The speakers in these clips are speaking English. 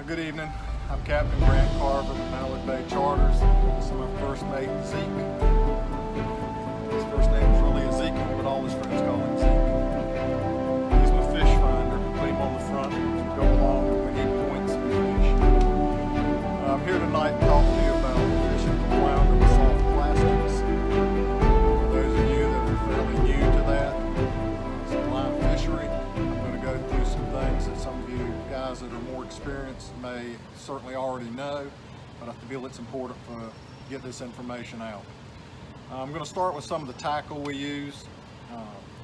Good evening. I'm Captain Grant Carver with Mallard Bay Charters. This is my first mate, Zeke. His first name is really Ezekiel, but all his friends call him Zeke. He's my fish finder. Put him on the front as we go along. We need points and fish. I'm here tonight to talk to you about fishing for flounder with soft plastics. For those of you that are fairly new to that, it's a line fishery. I'm going to go through some things that some of you guys that are more experienced may certainly already know, but I feel it's important to get this information out. I'm going to start with some of the tackle we use.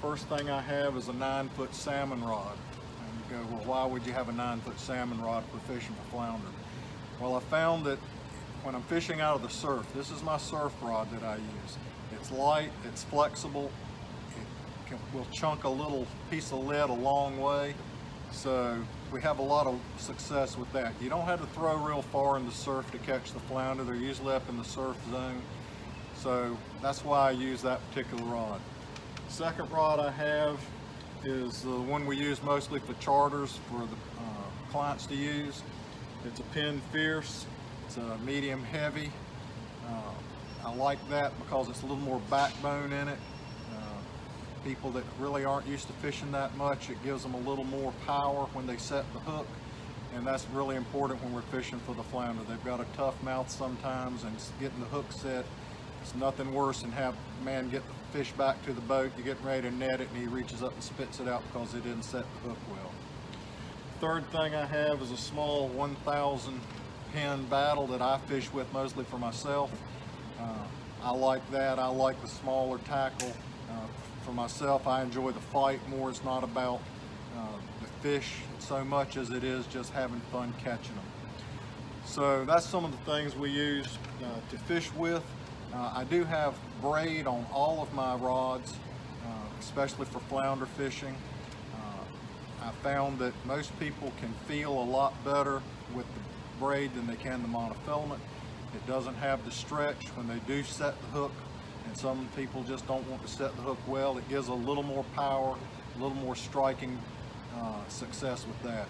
First thing I have is a 9-foot salmon rod. And you go, well, why would you have a 9-foot salmon rod for fishing for flounder? Well, I found that when I'm fishing out of the surf, this is my surf rod that I use. It's light, it's flexible, it will chunk a little piece of lead a long way. So we have a lot of success with that. You don't have to throw real far in the surf to catch the flounder. They're usually up in the surf zone. So that's why I use that particular rod. Second rod I have is the one we use mostly for charters for the clients to use. It's a Penn Fierce. It's a medium heavy. I like that because it's a little more backbone in it. People that really aren't used to fishing that much, it gives them a little more power when they set the hook, and that's really important when we're fishing for the flounder. They've got a tough mouth sometimes, and getting the hook set, it's nothing worse than have a man get the fish back to the boat, you're getting ready to net it, and he reaches up and spits it out because he didn't set the hook well. Third thing I have is a small 1,000 pin battle that I fish with mostly for myself. I like that. I like the smaller tackle. For myself, I enjoy the fight more. It's not about the fish so much as it is just having fun catching them. So that's some of the things we use to fish with. I do have braid on all of my rods, especially for flounder fishing. I found that most people can feel a lot better with the braid than they can the monofilament. It doesn't have the stretch when they do set the hook, and some people just don't want to set the hook well. It gives a little more power, a little more striking success with that.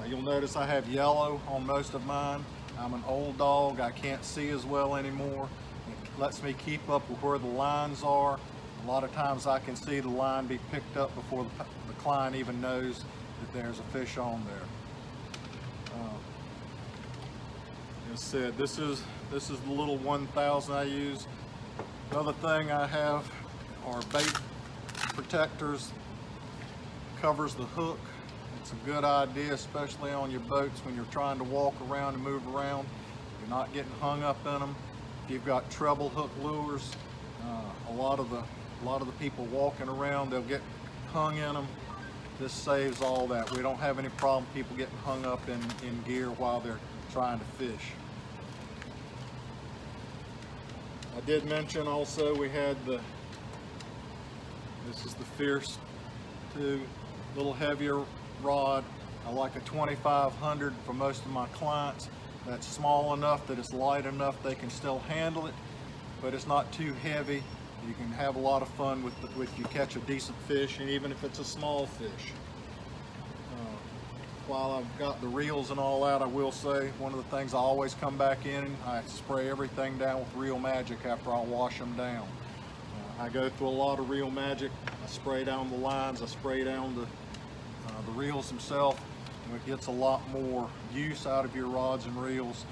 You'll notice I have yellow on most of mine. I'm an old dog. I can't see as well anymore. It lets me keep up with where the lines are. A lot of times I can see the line be picked up before the client even knows that there's a fish on there. As I said, this is the little 1,000 I use. Another thing I have are bait protectors. Covers the hook. It's a good idea, especially on your boats when you're trying to walk around and move around. You're not getting hung up in them. If you've got treble hook lures, a lot of the people walking around, they'll get hung in them. This saves all that. We don't have any problem people getting hung up in gear while they're trying to fish. I did mention also we had this is the Fierce 2, little heavier rod. I like a 2500 for most of my clients. That's small enough that it's light enough they can still handle it, but it's not too heavy. You can have a lot of fun with you catch a decent fish, and even if it's a small fish. While I've got the reels and all that, I will say one of the things I always come back in, I spray everything down with Reel Magic after I wash them down. I go through a lot of Reel Magic. I spray down the lines, I spray down the reels themselves, and it gets a lot more use out of your rods and reels.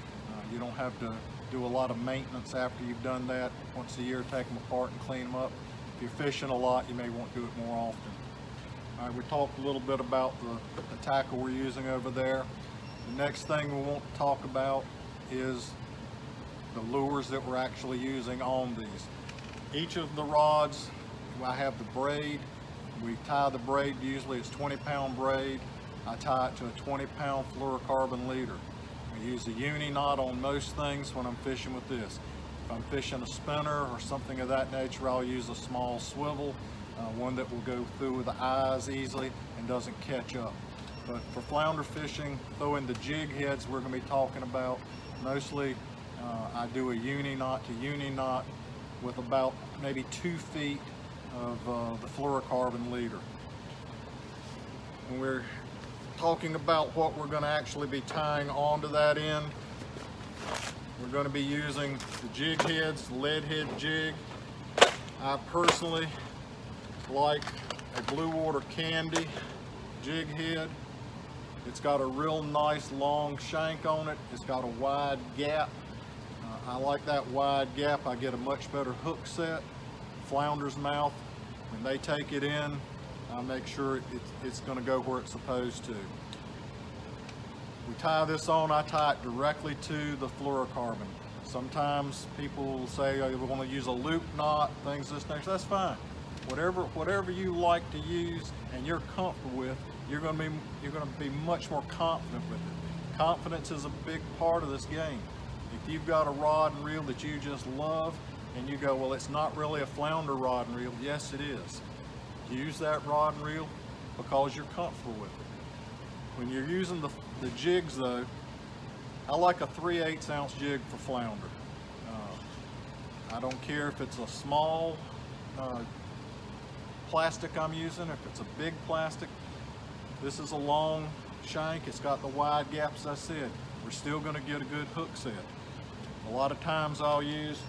You don't have to do a lot of maintenance after you've done that. Once a year, take them apart and clean them up. If you're fishing a lot, you may want to do it more often. All right, we talked a little bit about the tackle we're using over there. The next thing we want to talk about is the lures that we're actually using on these. Each of the rods, I have the braid. We tie the braid, usually it's 20-pound braid. I tie it to a 20-pound fluorocarbon leader. I use a uni knot on most things when I'm fishing with this. If I'm fishing a spinner or something of that nature, I'll use a small swivel, one that will go through the eyes easily and doesn't catch up. But for flounder fishing, throwing the jig heads we're going to be talking about, mostly I do a uni knot to uni knot with about maybe 2 feet of the fluorocarbon leader. When we're talking about what we're going to actually be tying onto that end, we're going to be using the jig heads, lead head jig. I personally like a Blue Water Candy jig head. It's got a real nice long shank on it. It's got a wide gap. I like that wide gap. I get a much better hook set. Flounder's mouth, when they take it in, I make sure it's going to go where it's supposed to. We tie this on, I tie it directly to the fluorocarbon. Sometimes people will say, oh, we want to use a loop knot, things this next. That's fine. Whatever you like to use and you're comfortable with, you're going to be much more confident with it. Confidence is a big part of this game. If you've got a rod and reel that you just love and you go, well, it's not really a flounder rod and reel. Yes, it is. Use that rod and reel because you're comfortable with it. When you're using the jigs though, I like a 3/8 ounce jig for flounder. I don't care if it's a small plastic I'm using, if it's a big plastic. This is a long shank, it's got the wide gaps I said. We're still going to get a good hook set. A lot of times I'll use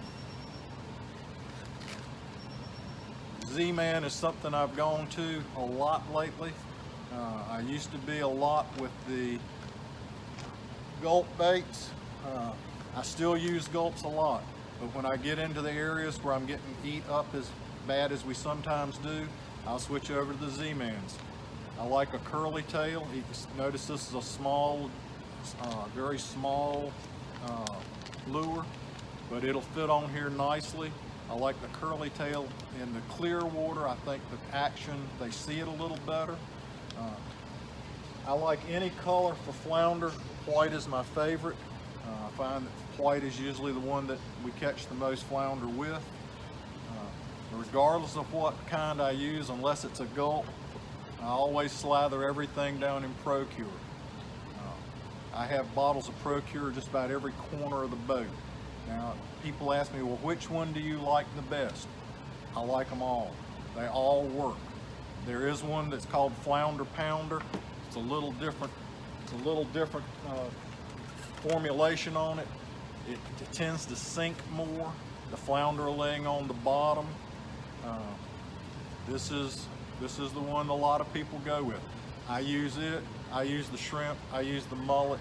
Z-Man is something I've gone to a lot lately. I used to be a lot with the gulp baits. I still use gulps a lot, but when I get into the areas where I'm getting eat up as bad as we sometimes do, I'll switch over to the Z-Mans. I like a curly tail. You notice this is a small, very small lure, but it'll fit on here nicely. I like the curly tail in the clear water. I think the action, they see it a little better. I like any color for flounder. White is my favorite. I find that white is usually the one that we catch the most flounder with. Regardless of what kind I use, unless it's a gulp, I always slather everything down in Procure. I have bottles of Procure just about every corner of the boat. Now, people ask me, well, which one do you like the best? I like them all. They all work. There is one that's called Flounder Pounder. It's a little different. It's a little different formulation on it. It tends to sink more. The flounder are laying on the bottom. This is the one a lot of people go with. I use it. I use the shrimp. I use the mullet.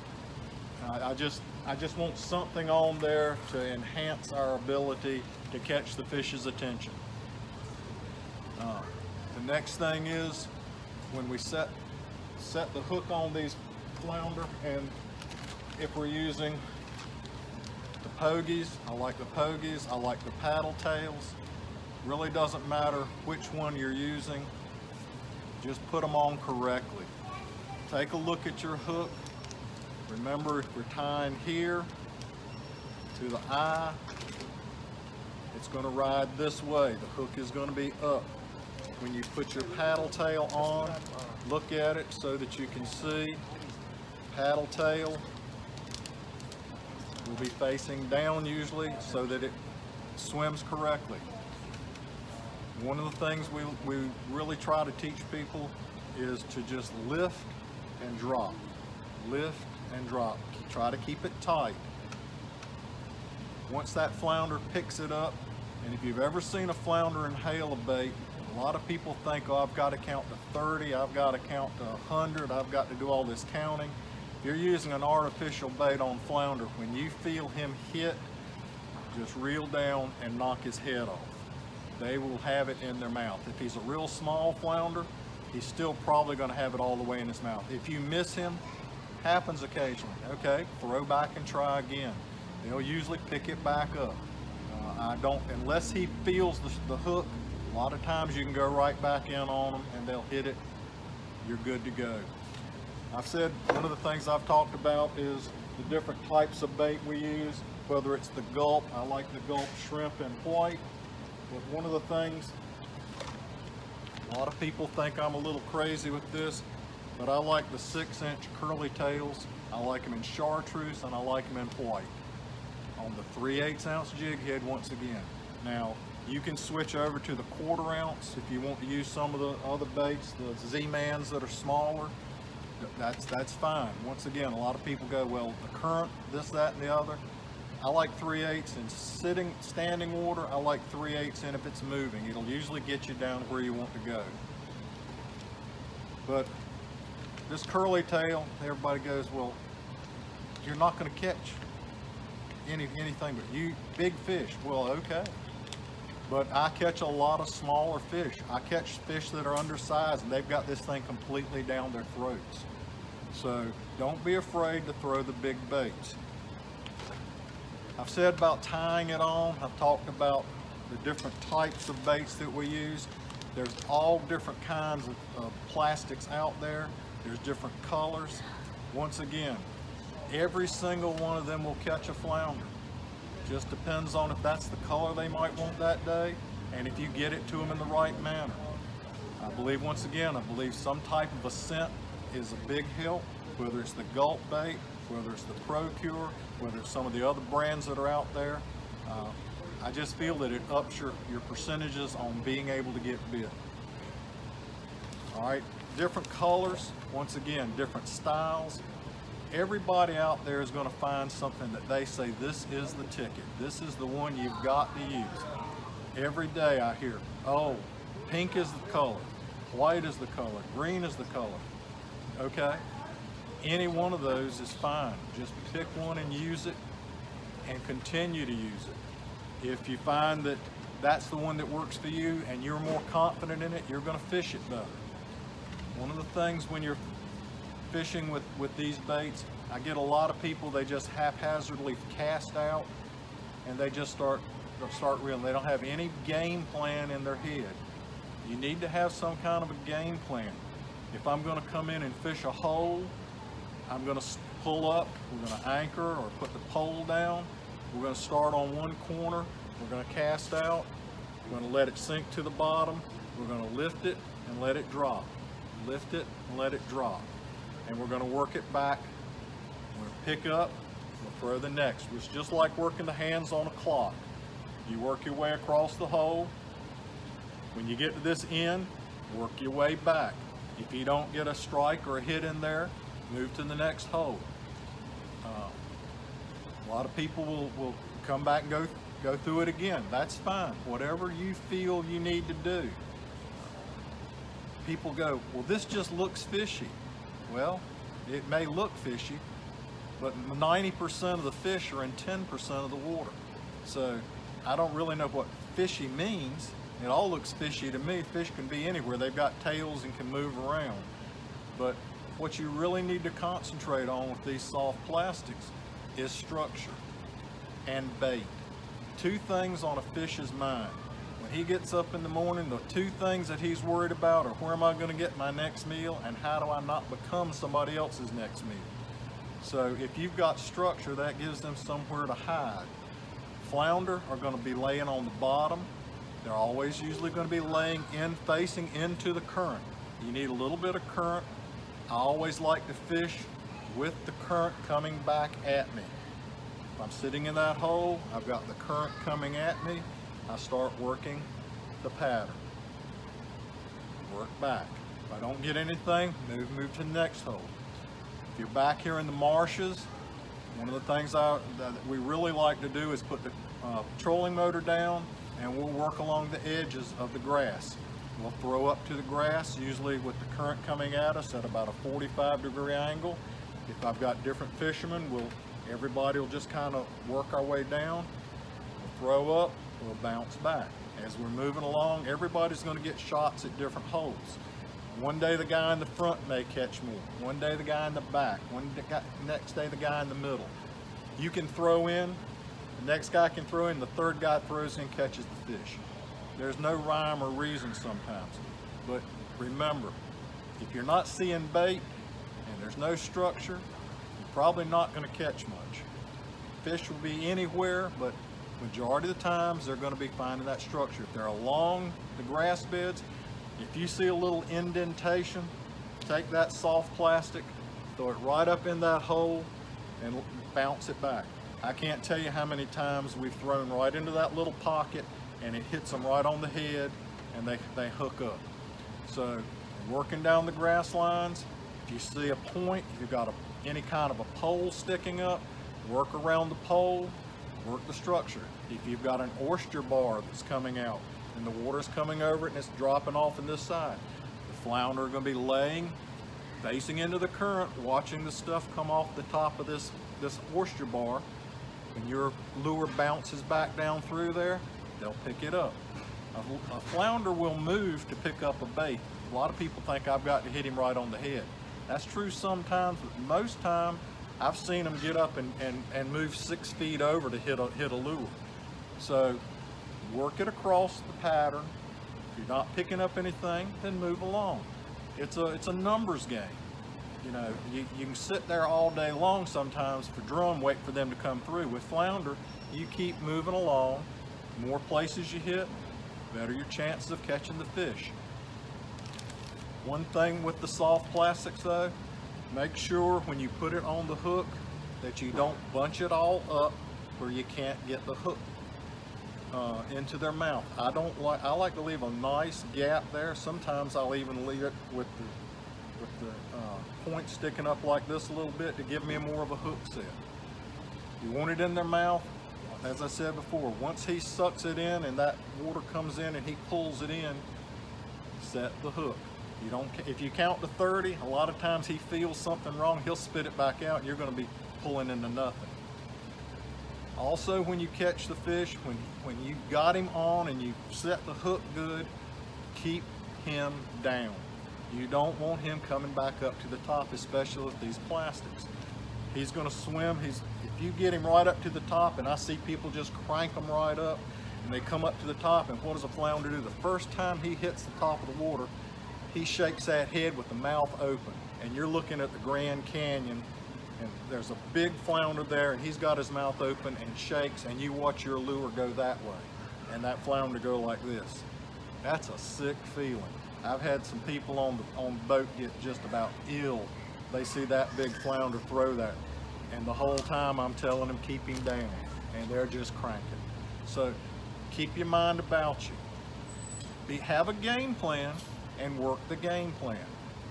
I just want something on there to enhance our ability to catch the fish's attention. The next thing is when we set the hook on these flounder, and if we're using the pogies, I like the pogies, I like the paddle tails. Really doesn't matter which one you're using, just put them on correctly. Take a look at your hook. Remember, if we're tying here to the eye, it's going to ride this way. The hook is going to be up. When you put your paddle tail on, look at it so that you can see. Paddle tail will be facing down usually so that it swims correctly. One of the things we really try to teach people is to just lift and drop. Lift and drop. Try to keep it tight. Once that flounder picks it up, and if you've ever seen a flounder inhale a bait, a lot of people think, oh, I've got to count to 30, I've got to count to 100, I've got to do all this counting. If you're using an artificial bait on flounder, when you feel him hit, just reel down and knock his head off. They will have it in their mouth. If he's a real small flounder, he's still probably going to have it all the way in his mouth. If you miss him, happens occasionally. Okay, throw back and try again. They'll usually pick it back up. Unless he feels the hook, a lot of times you can go right back in on them and they'll hit it. You're good to go. I've said one of the things I've talked about is the different types of bait we use, whether it's the gulp. I like the gulp shrimp and white. But one of the things, a lot of people think I'm a little crazy with this, but I like the 6-inch curly tails. I like them in chartreuse and I like them in white. On the 3/8 ounce jig head once again. Now, you can switch over to the 1/4 ounce if you want to use some of the other baits, the Z-Mans that are smaller. That's fine. Once again, a lot of people go, well, the current, this, that, and the other. I like 3/8 in standing water. I like 3/8 in if it's moving. It'll usually get you down where you want to go. But this curly tail, everybody goes, well, you're not going to catch anything but big fish. Well, okay. But I catch a lot of smaller fish. I catch fish that are undersized and they've got this thing completely down their throats. So don't be afraid to throw the big baits. I've said about tying it on. I've talked about the different types of baits that we use. There's all different kinds of plastics out there. There's different colors. Once again, every single one of them will catch a flounder. Just depends on if that's the color they might want that day and if you get it to them in the right manner. I believe, once again, some type of a scent is a big help, whether it's the gulp bait, whether it's the Procure, whether it's some of the other brands that are out there. I just feel that it ups your percentages on being able to get bit. All right, different colors, once again, different styles. Everybody out there is going to find something that they say, this is the ticket. This is the one you've got to use. Every day I hear, oh, pink is the color, white is the color, green is the color. Okay? Any one of those is fine. Just pick one and use it and continue to use it. If you find that that's the one that works for you and you're more confident in it, you're going to fish it better. One of the things when you're fishing with these baits, I get a lot of people, they just haphazardly cast out and they just start reeling. They don't have any game plan in their head. You need to have some kind of a game plan. If I'm going to come in and fish a hole, I'm going to pull up, we're going to anchor or put the pole down. We're going to start on one corner, we're going to cast out, we're going to let it sink to the bottom, we're going to lift it and let it drop. Lift it and let it drop. And we're going to work it back. We're going to pick up, we'll throw the next. It's just like working the hands on a clock. You work your way across the hole. When you get to this end, work your way back. If you don't get a strike or a hit in there, move to the next hole. A lot of people will come back and go through it again. That's fine. Whatever you feel you need to do. People go, well, this just looks fishy. Well, it may look fishy, but 90% of the fish are in 10% of the water. So I don't really know what fishy means. It all looks fishy to me. Fish can be anywhere. They've got tails and can move around. But what you really need to concentrate on with these soft plastics is structure and bait. Two things on a fish's mind. When he gets up in the morning, the two things that he's worried about are where am I going to get my next meal and how do I not become somebody else's next meal. So if you've got structure, that gives them somewhere to hide. Flounder are going to be laying on the bottom. They're always usually going to be laying facing into the current. You need a little bit of current. I always like to fish with the current coming back at me. If I'm sitting in that hole, I've got the current coming at me, I start working the pattern. Work back. If I don't get anything, move to the next hole. If you're back here in the marshes, one of the things that we really like to do is put the trolling motor down and we'll work along the edges of the grass. We'll throw up to the grass, usually with the current coming at us at about a 45-degree angle. If I've got different fishermen, everybody will just kind of work our way down. We'll throw up, we'll bounce back. As we're moving along, everybody's going to get shots at different holes. One day the guy in the front may catch more. One day the guy in the back. Next day the guy in the middle. You can throw in, the next guy can throw in, the third guy throws in and catches the fish. There's no rhyme or reason sometimes. But remember, if you're not seeing bait and there's no structure, you're probably not going to catch much. Fish will be anywhere, but majority of the times they're going to be finding that structure. If they're along the grass beds, if you see a little indentation, take that soft plastic, throw it right up in that hole and bounce it back. I can't tell you how many times we've thrown right into that little pocket and it hits them right on the head and they hook up. So working down the grass lines, If you see a point, if you've got any kind of a pole sticking up, work around the pole, work the structure. If you've got an oyster bar that's coming out and the water's coming over it and it's dropping off on this side, the flounder are going to be laying, facing into the current, watching the stuff come off the top of this oyster bar. When your lure bounces back down through there, they'll pick it up. A flounder will move to pick up a bait. A lot of people think I've got to hit him right on the head. That's true sometimes, but most time I've seen them get up and move 6 feet over to hit a lure. So work it across the pattern. If you're not picking up anything, then move along. It's a numbers game. You know, you can sit there all day long sometimes for drum, wait for them to come through. With flounder, you keep moving along. More places you hit, better your chances of catching the fish. One thing with the soft plastics though, make sure when you put it on the hook that you don't bunch it all up where you can't get the hook into their mouth. I like to leave a nice gap there. Sometimes I'll even leave it with the point sticking up like this a little bit to give me more of a hook set. You want it in their mouth, as I said before, once he sucks it in and that water comes in and he pulls it in, set the hook. If you count to 30, a lot of times he feels something wrong, he'll spit it back out and you're going to be pulling into nothing. Also, when you catch the fish, when you got him on and you set the hook good, keep him down. You don't want him coming back up to the top, especially with these plastics. He's going to swim. If you get him right up to the top, and I see people just crank them right up, and they come up to the top, and what does a flounder do? The first time he hits the top of the water, he shakes that head with the mouth open, and you're looking at the Grand Canyon, and there's a big flounder there, and he's got his mouth open and shakes, and you watch your lure go that way, and that flounder go like this. That's a sick feeling. I've had some people on the boat get just about ill. They see that big flounder throw that, and the whole time I'm telling them keep him down, and they're just cranking. So keep your mind about you. Have a game plan and work the game plan.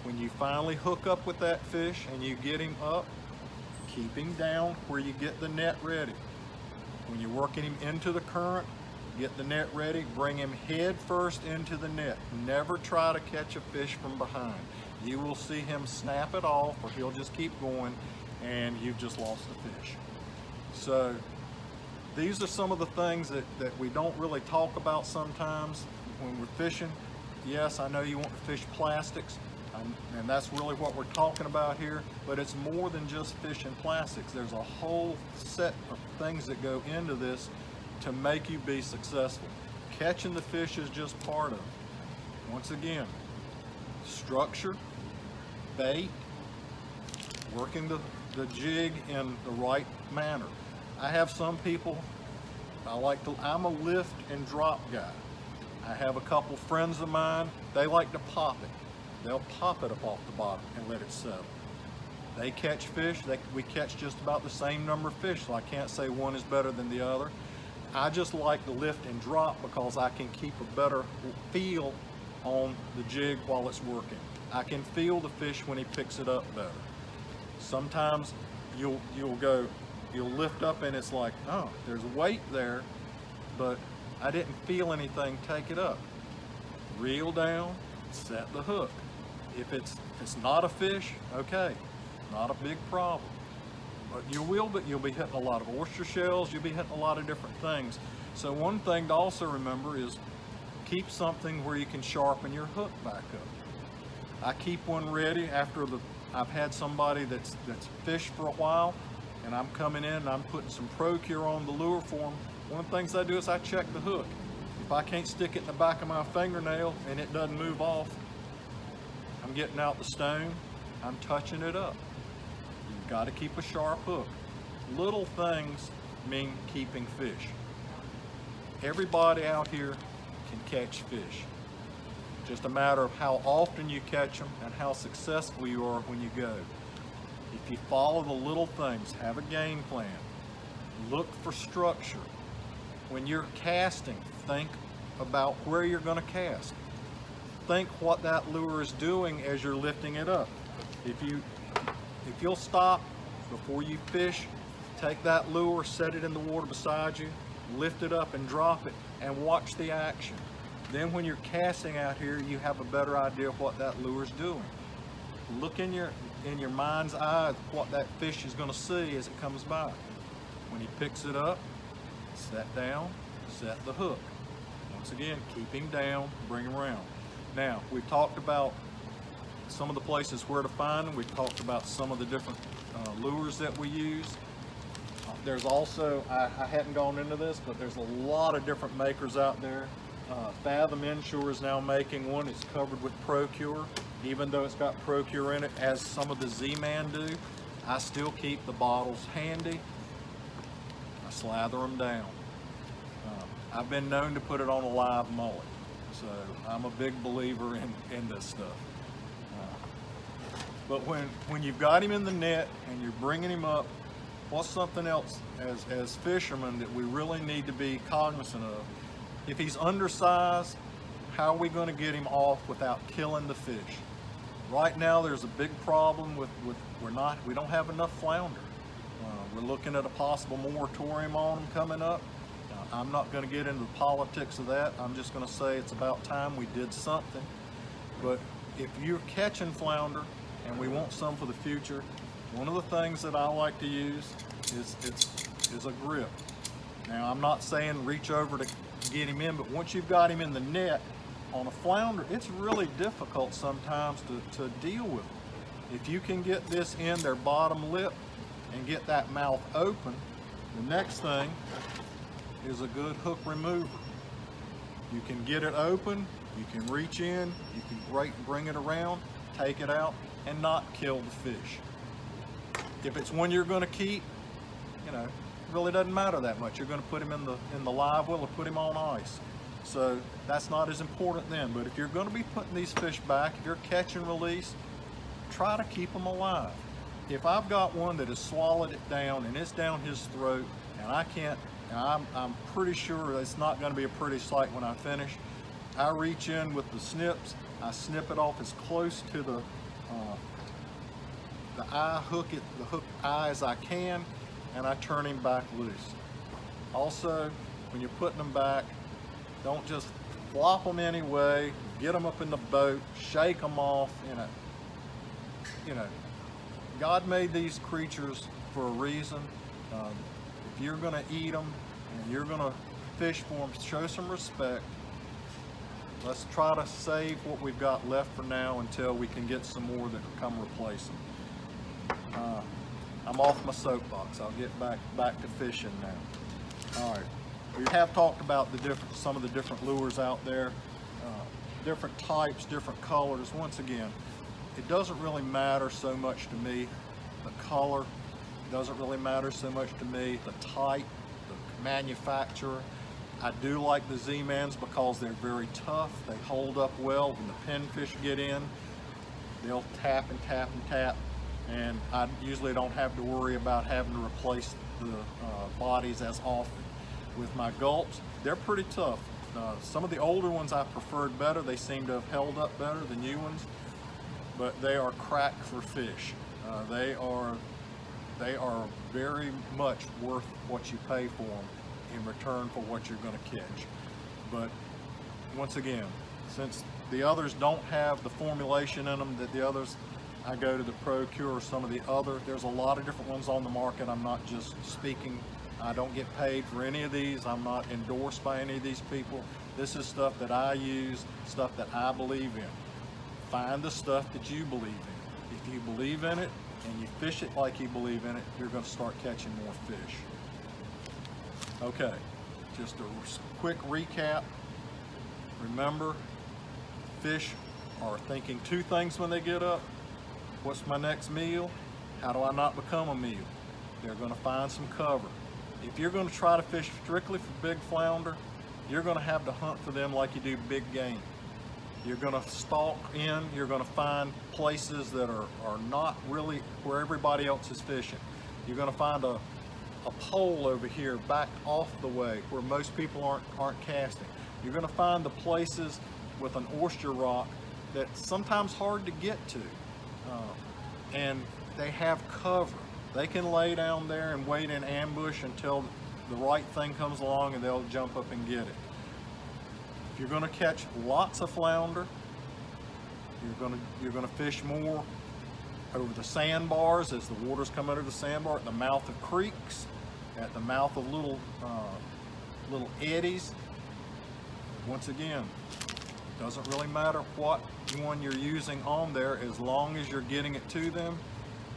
When you finally hook up with that fish and you get him up, keep him down where you get the net ready. When you're working him into the current, get the net ready, bring him head first into the net. Never try to catch a fish from behind. You will see him snap it off or he'll just keep going and you've just lost the fish. So these are some of the things that we don't really talk about sometimes when we're fishing. Yes, I know you want to fish plastics, and that's really what we're talking about here, but it's more than just fishing plastics. There's a whole set of things that go into this to make you be successful. Catching the fish is just part of it. Once again, structure, bait, working the jig in the right manner. I have some people, I'm a lift and drop guy. I have a couple friends of mine, they like to pop it. They'll pop it up off the bottom and let it settle. They catch fish, we catch just about the same number of fish, so I can't say one is better than the other. I just like to lift and drop because I can keep a better feel on the jig while it's working. I can feel the fish when he picks it up better. Sometimes you'll lift up and it's like, oh, there's weight there, but I didn't feel anything take it up. Reel down, set the hook. If it's not a fish, okay, not a big problem. But you'll be hitting a lot of oyster shells, you'll be hitting a lot of different things. So one thing to also remember is keep something where you can sharpen your hook back up. I keep one ready after I've had somebody that's fished for a while, and I'm coming in and I'm putting some Procure on the lure for them. One of the things I do is I check the hook. If I can't stick it in the back of my fingernail and it doesn't move off, I'm getting out the stone, I'm touching it up. You've got to keep a sharp hook. Little things mean keeping fish. Everybody out here can catch fish. Just a matter of how often you catch them and how successful you are when you go. If you follow the little things, have a game plan, look for structure. When you're casting, think about where you're going to cast. Think what that lure is doing as you're lifting it up. If you'll stop before you fish, take that lure, set it in the water beside you, lift it up and drop it, and watch the action. Then when you're casting out here, you have a better idea of what that lure's doing. Look in your mind's eye what that fish is going to see as it comes by. When he picks it up, set down, set the hook. Once again, keep him down, bring him around. Now, we've talked about some of the places where to find them. We've talked about some of the different lures that we use. There's also, I hadn't gone into this, but there's a lot of different makers out there. Fathom Inshore is now making one. It's covered with Procure. Even though it's got Procure in it, as some of the Z-Man do, I still keep the bottles handy. I slather them down. I've been known to put it on a live mullet, so I'm a big believer in this stuff. But when you've got him in the net and you're bringing him up, what's something else as fishermen that we really need to be cognizant of? If he's undersized, how are we going to get him off without killing the fish? Right now, there's a big problem with we don't have enough flounder. We're looking at a possible moratorium on them coming up. I'm not going to get into the politics of that. I'm just going to say it's about time we did something. But if you're catching flounder and we want some for the future, one of the things that I like to use is a grip. Now, I'm not saying reach over to get him in, but once you've got him in the net on a flounder, it's really difficult sometimes to deal with them. If you can get this in their bottom lip and get that mouth open, the next thing is a good hook remover. You can get it open, you can reach in, you can bring it around, take it out, and not kill the fish. If it's one you're going to keep, it really doesn't matter that much. You're going to put him in the live well or put him on ice. So that's not as important then. But if you're going to be putting these fish back, if you're catch and release, try to keep them alive. If I've got one that has swallowed it down and it's down his throat and I can't, and I'm pretty sure it's not going to be a pretty sight when I finish, I reach in with the snips, I snip it off as close to the hook eye as I can, and I turn him back loose. Also, when you're putting them back, don't just flop them anyway, get them up in the boat, shake them off. God made these creatures for a reason. If you're going to eat them and you're going to fish for them, show some respect. Let's try to save what we've got left for now until we can get some more that can come replace them. I'm off my soapbox. I'll get back to fishing now. All right, we have talked about some of the different lures out there, different types, different colors. Once again, it doesn't really matter so much to me the color. It doesn't really matter so much to me the type, the manufacturer. I do like the Z-Mans because they're very tough. They hold up well. When the pinfish get in, they'll tap and tap and tap. And I usually don't have to worry about having to replace the bodies as often. With my gulps, they're pretty tough. Some of the older ones I preferred better. They seem to have held up better than new ones, but they are cracked for fish. They are very much worth what you pay for them in return for what you're going to catch. But once again, since the others don't have the formulation in them that the others, I go to the Procure or some of the other. There's a lot of different ones on the market. I'm not just speaking. I don't get paid for any of these. I'm not endorsed by any of these people. This is stuff that I use, stuff that I believe in. Find the stuff that you believe in. If you believe in it and you fish it like you believe in it, you're going to start catching more fish. Okay, just a quick recap. Remember, fish are thinking two things when they get up. What's my next meal? How do I not become a meal? They're going to find some cover. If you're going to try to fish strictly for big flounder, you're going to have to hunt for them like you do big game. You're going to stalk in, you're going to find places that are not really where everybody else is fishing. You're going to find a pole over here back off the way where most people aren't casting. You're going to find the places with an oyster rock that's sometimes hard to get to. and they have cover. They can lay down there and wait in ambush until the right thing comes along and they'll jump up and get it. If you're gonna catch lots of flounder, you're gonna fish more over the sandbars as the waters come under the sandbar, at the mouth of creeks, at the mouth of little eddies. Once again, doesn't really matter what one you're using on there, as long as you're getting it to them.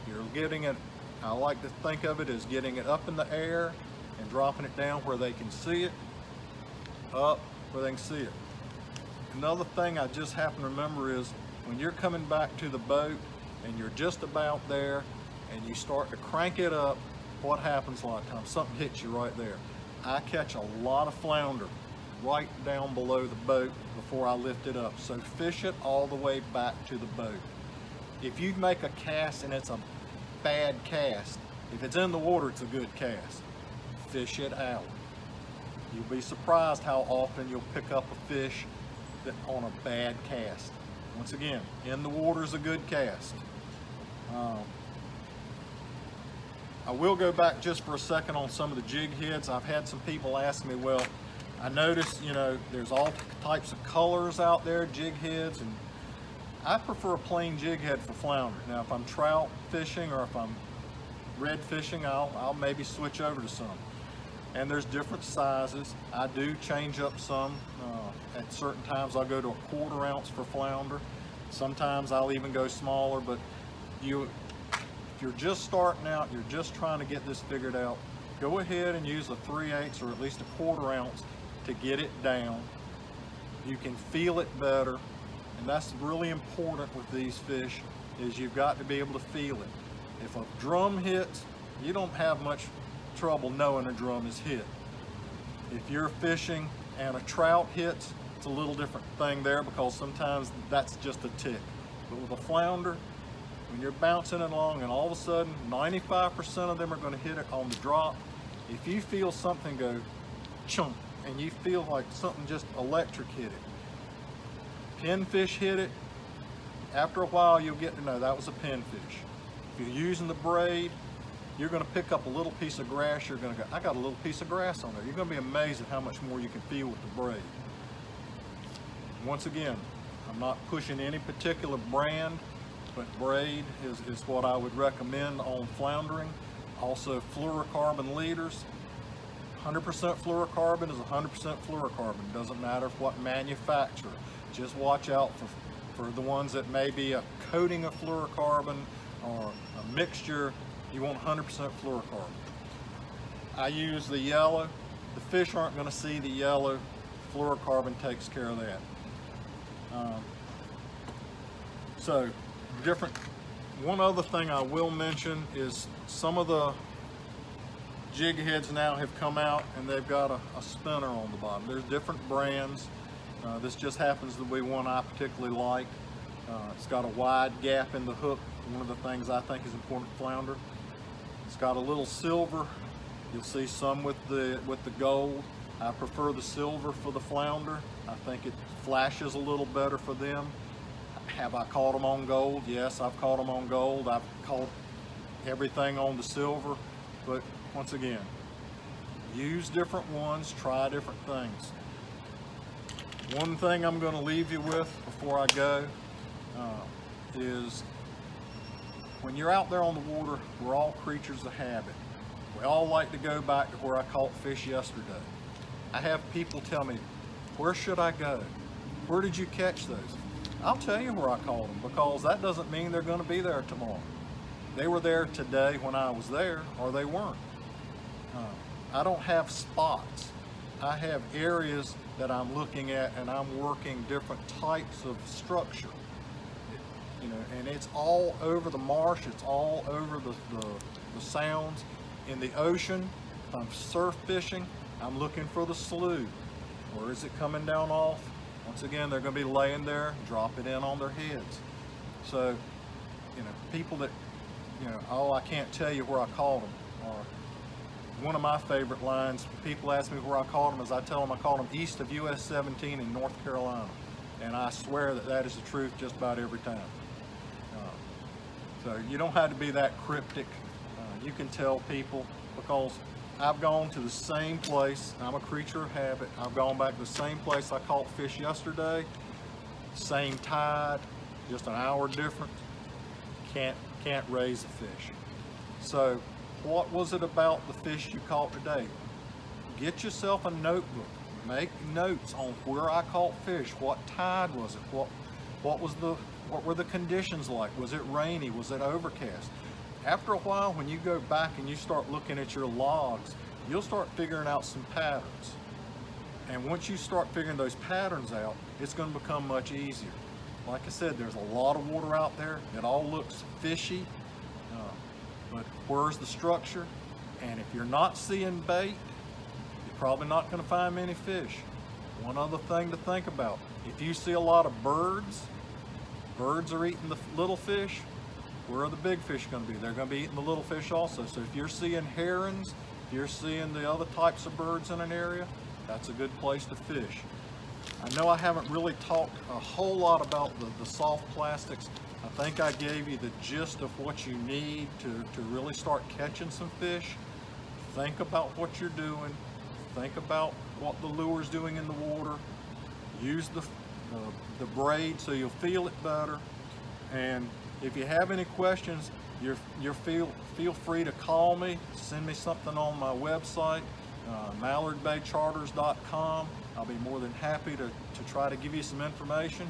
You're getting it, I like to think of it as getting it up in the air and dropping it down where they can see it, up where they can see it. Another thing I just happen to remember is when you're coming back to the boat and you're just about there and you start to crank it up, what happens a lot of times? Something hits you right there. I catch a lot of flounder right down below the boat before I lift it up. So fish it all the way back to the boat. If you make a cast and it's a bad cast, if it's in the water, it's a good cast. Fish it out. You'll be surprised how often you'll pick up a fish that on a bad cast. Once again, in the water is a good cast. I will go back just for a second on some of the jig heads. I've had some people ask me, well, I noticed, you know, there's all types of colors out there, jig heads, and I prefer a plain jig head for flounder. Now, if I'm trout fishing or if I'm red fishing, I'll maybe switch over to some. And there's different sizes. I do change up some. At certain times I'll go to a 1/4 ounce for flounder. Sometimes I'll even go smaller, but if you're just starting out, you're just trying to get this figured out, go ahead and use a 3/8 or at least a 1/4 ounce to get it down. You can feel it better, and that's really important with these fish, is you've got to be able to feel it. If a drum hits, you don't have much trouble knowing a drum is hit. If you're fishing and a trout hits, it's a little different thing there, because sometimes that's just a tick. But with a flounder, when you're bouncing it along and all of a sudden 95% of them are going to hit it on the drop, if you feel something go chunk and you feel like something just electric hit it, pinfish hit it, after a while you'll get to know that was a pinfish. If you're using the braid, you're going to pick up a little piece of grass, you're going to go, I got a little piece of grass on there. You're going to be amazed at how much more you can feel with the braid. Once again, I'm not pushing any particular brand, but braid is what I would recommend on floundering. Also, fluorocarbon leaders. 100% fluorocarbon is 100% fluorocarbon. Doesn't matter what manufacturer. Just watch out for the ones that may be a coating of fluorocarbon or a mixture. You want 100% fluorocarbon. I use the yellow. The fish aren't going to see the yellow. Fluorocarbon takes care of that. One other thing I will mention is some of the jig heads now have come out and they've got a spinner on the bottom. There's different brands. This just happens to be one I particularly like. It's got a wide gap in the hook. One of the things I think is important for flounder. It's got a little silver. You'll see some with the gold. I prefer the silver for the flounder. I think it flashes a little better for them. Have I caught them on gold? Yes, I've caught them on gold. I've caught everything on the silver. But once again, use different ones, try different things. One thing I'm going to leave you with before I go is when you're out there on the water, we're all creatures of habit. We all like to go back to where I caught fish yesterday. I have people tell me, where should I go? Where did you catch those? I'll tell you where I caught them, because that doesn't mean they're going to be there tomorrow. They were there today when I was there, or they weren't. I don't have spots. I have areas that I'm looking at, and I'm working different types of structure. You know, and it's all over the marsh. It's all over the sounds. In the ocean, if I'm surf fishing, I'm looking for the slough. Where is it coming down off? Once again, they're going to be laying there, drop it in on their heads. So, you know, people that, you know, oh, I can't tell you where I caught them. Or one of my favorite lines, people ask me where I caught them, is I tell them I caught them east of US 17 in North Carolina. And I swear that is the truth just about every time. So you don't have to be that cryptic. You can tell people, because I've gone to the same place. I'm a creature of habit. I've gone back to the same place I caught fish yesterday, same tide, just an hour difference. Can't raise a fish. So what was it about the fish you caught today? Get yourself a notebook. Make notes on where I caught fish. What tide was it? What were the conditions like? Was it rainy? Was it overcast? After a while, when you go back and you start looking at your logs, you'll start figuring out some patterns. And once you start figuring those patterns out, it's going to become much easier. Like I said, there's a lot of water out there. It all looks fishy, but where's the structure? And if you're not seeing bait, you're probably not going to find many fish. One other thing to think about, if you see a lot of birds are eating the little fish, where are the big fish going to be? They're going to be eating the little fish also. So if you're seeing herons, if you're seeing the other types of birds in an area, that's a good place to fish. I know I haven't really talked a whole lot about the soft plastics. I think I gave you the gist of what you need to really start catching some fish. Think about what you're doing. Think about what the lure's doing in the water. Use the braid so you'll feel it better. And if you have any questions, feel free to call me, send me something on my website, mallardbaycharters.com. I'll be more than happy to try to give you some information.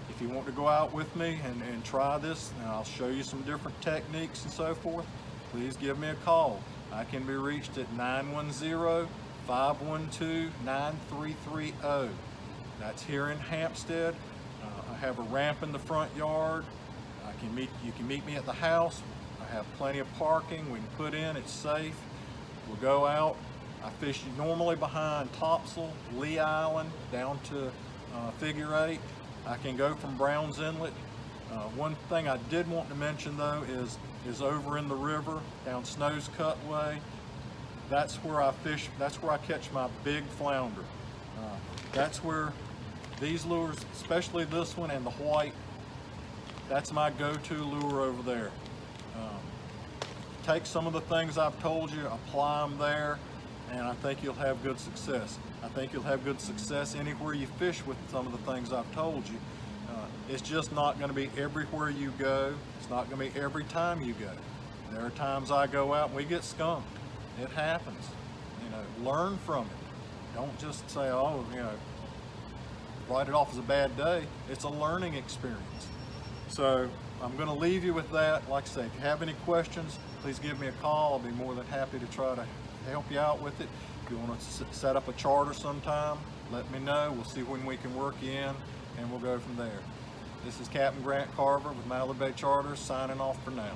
If you want to go out with me and try this, and I'll show you some different techniques and so forth, please give me a call. I can be reached at 910-512-9330. That's here in Hampstead. I have a ramp in the front yard. You can meet me at the house. I have plenty of parking. We can put in, it's safe. We'll go out. I fish normally behind Topsail, Lee Island, down to Figure 8. I can go from Brown's Inlet. One thing I did want to mention though is over in the river, down Snow's Cutway. That's where I fish, that's where I catch my big flounder. That's where these lures, especially this one and the white, that's my go-to lure over there. Take some of the things I've told you, apply them there, and I think you'll have good success. I think you'll have good success anywhere you fish with some of the things I've told you. It's just not going to be everywhere you go. It's not going to be every time you go. There are times I go out and we get skunked. It happens. Learn from it. Don't just say, oh, write it off as a bad day. It's a learning experience. So I'm going to leave you with that. Like I say, if you have any questions, please give me a call. I'll be more than happy to try to help you out with it. If you want to set up a charter sometime, let me know. We'll see when we can work you in, and we'll go from there. This is Captain Grant Carver with Mallard Bay Charters, signing off for now.